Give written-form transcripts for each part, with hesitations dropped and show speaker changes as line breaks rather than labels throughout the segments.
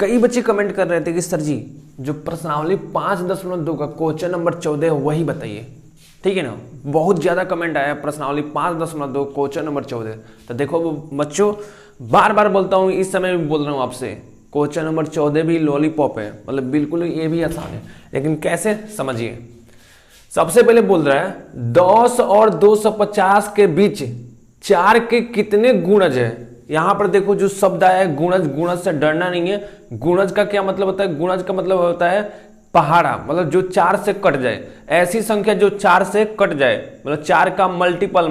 कई बच्चे कमेंट कर रहे थे कि सर जी जो प्रश्नावली 5.2 का क्वेश्चन नंबर 14 है वही बताइए, ठीक है ना। बहुत ज़्यादा कमेंट आया प्रश्नावली 5.2 क्वेश्चन नंबर 14। तो देखो बच्चों, बार बार बोलता हूँ, इस समय भी बोल रहा हूँ आपसे, क्वेश्चन नंबर 14 भी लॉलीपॉप है, मतलब बिल्कुल ये भी आसान है, लेकिन कैसे समझिए। सबसे पहले बोल रहा है 10 और 250 के बीच 4 के कितने गुणज है। यहां पर देखो जो शब्द आया है गुणज, गुणज से डरना नहीं है। गुणज का क्या मतलब होता है? गुणज का मतलब होता है पहाड़ा, मतलब जो 4 से कट जाए, ऐसी संख्या जो 4 से कट जाए, मतलब 4 का मल्टीपल,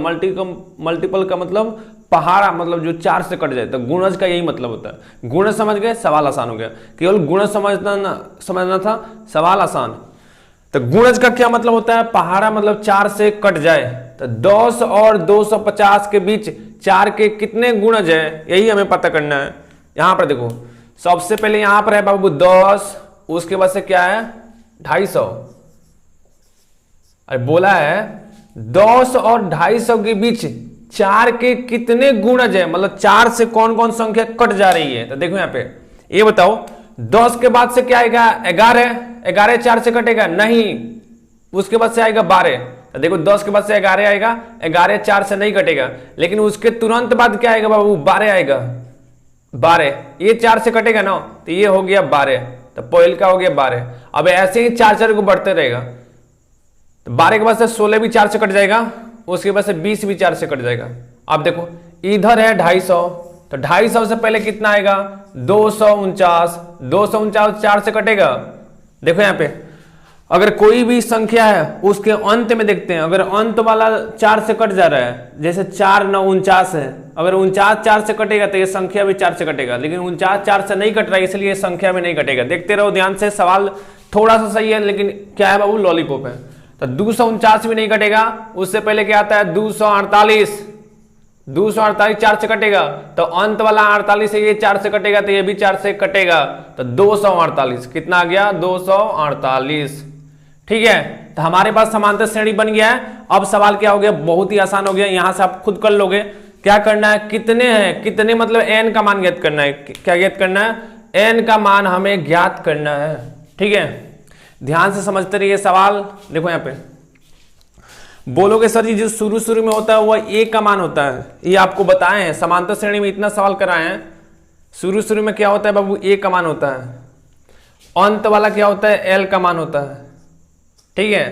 मल्टीपल का मतलब पहाड़ा, मतलब जो 4 से कट जाए, तो गुणज का यही मतलब होता है। गुणज समझ गए, सवाल आसान हो गया। केवल गुणज समझना था, सवाल आसान। तो गुणज का क्या मतलब होता है? पहाड़ा, मतलब 4 से कट जाए। तो 10 और 250 के बीच 4 के कितने गुणज है, यही हमें पता करना है। यहां पर देखो, सबसे पहले यहां पर है बाबू 10, उसके बाद से क्या है 250। अरे बोला है 10 और 250 के बीच 4 के कितने गुणज है, मतलब 4 से कौन कौन संख्या कट जा रही है। तो देखो यहां पे, ये बताओ 10 के बाद से क्या आएगा 11, 11 4 से कटेगा नहीं, उसके बाद से आएगा 12। तो देखो 10 के बाद से 11 आएगा, 11 4 से नहीं कटेगा, लेकिन उसके तुरंत बाद क्या आएगा बाबू 12 आएगा, 12 ये 4 से कटेगा ना, तो ये हो गया 12, तो पहल का हो गया 12। अब ऐसे ही 4 को बढ़ते रहेगा, तो 12 के बाद से 16 भी 4 से कट जाएगा, उसके बाद से 20 भी 4 से कट जाएगा। अब देखो इधर है 250, तो 250 से पहले कितना आएगा 249, 249 4 से कटेगा। देखो यहाँ पे अगर कोई भी संख्या है उसके अंत में देखते हैं, अगर अंत वाला 4 से कट जा रहा है, जैसे 4 9 49 है, अगर 49 4 से कटेगा तो ये संख्या भी 4 से कटेगा, लेकिन 49 4 से नहीं कट रहा है, इसलिए संख्या में नहीं कटेगा। देखते रहो ध्यान से, सवाल थोड़ा सा सही है, लेकिन क्या है बाबू लॉलीपॉप है। तो 249 भी नहीं कटेगा, उससे पहले क्या आता है 248, 248 4 से कटेगा, तो अंत वाला 48 से ये 4 से कटेगा, तो ये भी 4 से कटेगा, तो 248 कितना आ गया 248, ठीक है। तो हमारे पास समांतर श्रेणी बन गया है। अब सवाल क्या हो गया, बहुत ही आसान हो गया, यहां से आप खुद कर लोगे। क्या करना है, कितने हैं, कितने मतलब n का मान ज्ञात करना है। क्या ज्ञात करना है, n का मान हमें ज्ञात करना है, ठीक है। ध्यान से समझते रहिए सवाल। देखो यहां पे बोलोगे सर जी जो शुरू में होता है वह a का मान होता है, ये आपको बताए हैं, समांतर श्रेणी में इतना सवाल कराए हैं। शुरू में क्या होता है बाबू a का मान होता है, अंत वाला क्या होता है l का मान होता है, ठीक है।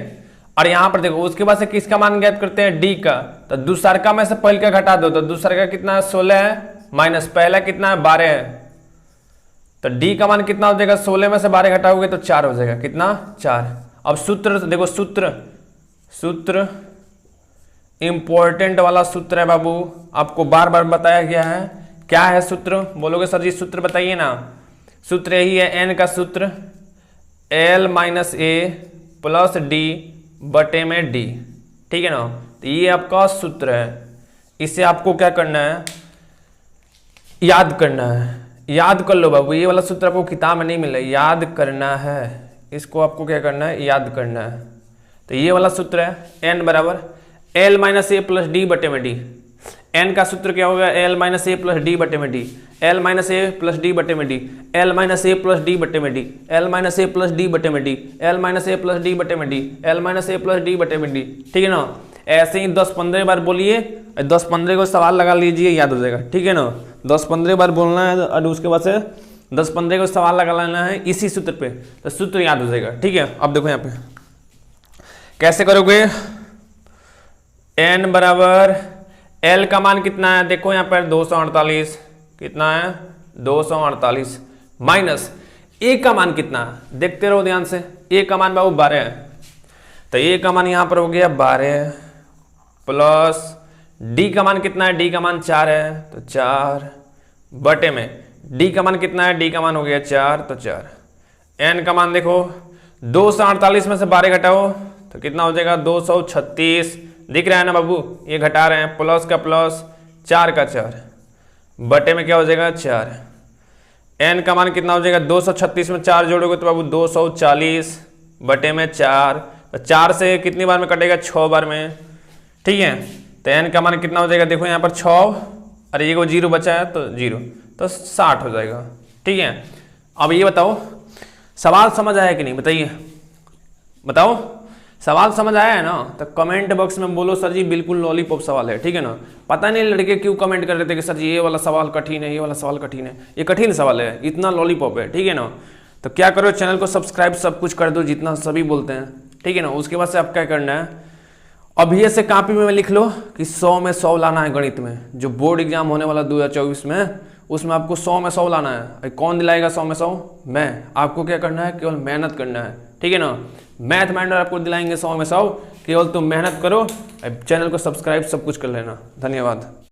और यहां पर देखो उसके बाद से किसका मान ज्ञात करते हैं d का, तो दूसरा का में से पहले का घटा दो, तो दूसरा का कितना है 16 है, माइनस पहला कितना है 12 है, तो d का मान कितना हो जाएगा 16 में से 12 घटाओगे तो 4 हो जाएगा, कितना 4। अब सूत्र देखो, सूत्र इंपॉर्टेंट वाला सूत्र है बाबू, आपको बार बार बताया गया है। क्या है सूत्र, बोलोगे सर जी सूत्र बताइए ना। सूत्र यही है, n का सूत्र l minus a plus d बटे में d, ठीक है ना। तो ये आपका सूत्र है, इसे आपको क्या करना है याद करना है, याद कर लो बाबू। ये वाला सूत्र आपको किताब में नहीं मिला, याद करना है, इसको आपको क्या करना है याद करना है। तो ये वाला सूत्र है n बराबर l माइनस ए प्लस डी बटे में डी। n का सूत्र क्या होगा l माइनस ए प्लस डी बटे में डी, l माइनस ए प्लस डी बटे में डी, l माइनस ए प्लस डी बटे में डी, l माइनस ए प्लस डी बटे में डी, l माइनस ए प्लस डी बटे में डी, l माइनस ए प्लस डी बटे में डी, ठीक है ना। ऐसे ही 10-15 बार बोलिए, 10-15 को सवाल लगा लीजिए, याद हो जाएगा, ठीक है ना। 10-15 बार बोलना है और उसके बाद से 10-15 को सवाल लगा लेना है इसी सूत्र पे, तो सूत्र याद हो जाएगा, ठीक है। अब देखो यहाँ पे कैसे करोगे, n बराबर l का मान कितना है, देखो यहाँ पर 248, कितना है 248, माइनस a का मान कितना है, देखते रहो ध्यान से। a का मान बाबू 12 है, तो a का मान यहाँ पर हो गया 12 प्लस d का मान कितना है, d का मान 4 है, तो 4 बटे में d का मान कितना है, d का मान हो गया 4, तो 4। n का मान देखो 248 में से 12 घटाओ तो कितना हो जाएगा 236, दिख रहा है ना बाबू, ये घटा रहे हैं, प्लस का प्लस 4 का 4 बटे में क्या हो जाएगा 4। n का मान कितना हो जाएगा 236 में 4 जोड़ोगे तो बाबू 240 बटे में 4, तो 4 से कितनी बार में कटेगा 6 बार में, ठीक है। तो n का मान कितना हो जाएगा, देखो यहाँ पर 6 और ये को 0 बचा है तो 0, तो 60 हो जाएगा, ठीक है। अब ये बताओ सवाल समझ आया कि नहीं, बताइए, बताओ सवाल समझ आया है ना? तो कमेंट बॉक्स में बोलो सर जी बिल्कुल लॉलीपॉप सवाल है, ठीक है ना। पता नहीं लड़के क्यों कमेंट कर रहे थे कि सर जी ये वाला सवाल कठिन है, ये वाला सवाल कठिन है। ये कठिन सवाल है, इतना लॉलीपॉप है, ठीक है ना। तो क्या करो, चैनल को सब्सक्राइब सब कुछ कर दो जितना सभी बोलते हैं, ठीक है ना। उसके बाद से आप क्या करना है, अभी से कॉपी में लिख लो कि 100 में 100 लाना है गणित में। जो बोर्ड एग्जाम होने वाला 2024 में, उसमें आपको 100 में 100 लाना है। कौन दिलाएगा 100 में 100? मैं। आपको क्या करना है, केवल मेहनत करना है, ठीक है ना। मैथ माइंडर आपको दिलाएंगे 100 में 100, केवल तुम मेहनत करो। चैनल को सब्सक्राइब सब कुछ कर लेना। धन्यवाद।